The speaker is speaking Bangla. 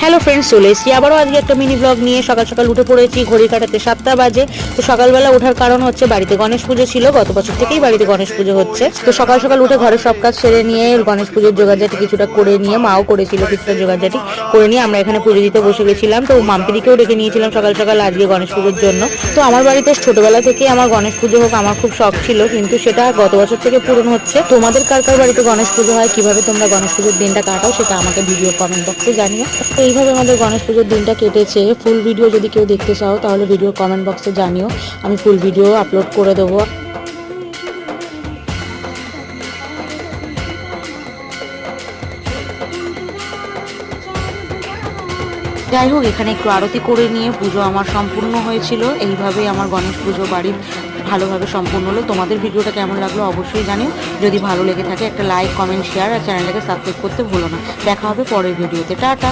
হ্যালো ফ্রেন্ডস, চলে এসেছি আবারও আজকে একটা মিনি ব্লগ নিয়ে। সকাল সকাল উঠে পড়েছি, ঘড়ি কাটাতে 7টা বাজে। তো সকালবেলা ওঠার কারণ হচ্ছে বাড়িতে গণেশ পুজো ছিল, গত বছর থেকেই বাড়িতে গণেশ পুজো হচ্ছে। তো সকাল সকাল উঠে ঘরের সব কাজ সেরে নিয়ে গণেশ পুজোর জোগাড়জাটি কিছুটা করে নিয়ে, মাও করেছিল কিছুটা জোগাড়জাটি করে নিয়ে আমরা এখানে পুজো দিতে বসে গেছিলাম। তো মাম্পিদিকেও ডেকে নিয়েছিলাম সকাল সকাল আজকে গণেশ পুজোর জন্য। তো আমার বাড়িতে ছোটবেলা থেকে আমার গণেশ পুজো হোক আমার খুব শখ ছিল, কিন্তু সেটা গত বছর থেকে পূরণ হচ্ছে। তোমাদের কার কার বাড়িতে গণেশ পুজো হয়, কিভাবে তোমরা গণেশ পুজোর দিনটা কাটাও, সেটা আমাকে ভিডিও কমেন্ট বক্সে জানিও। তো এইভাবে আমাদের গণেশ পুজোর দিনটা কেটেছে। ফুল ভিডিও যদি কেউ দেখতে চাও তাহলে ভিডিও কমেন্ট বক্সে জানিও, আমি ফুল ভিডিও আপলোড করে দেবো। যাই হোক, এখানে একটু আরতি করে নিয়ে পুজো আমার সম্পূর্ণ হয়েছিল। এইভাবেই আমার গণেশ পুজো বাড়ির ভালোভাবে সম্পূর্ণ হলো। তোমাদের ভিডিওটা কেমন লাগলো অবশ্যই জানিও। যদি ভালো লেগে থাকে একটা লাইক, কমেন্ট, শেয়ার আর চ্যানেলটাকে সাবস্ক্রাইব করতে ভুলো না। দেখা হবে পরের ভিডিওতে। টাটা।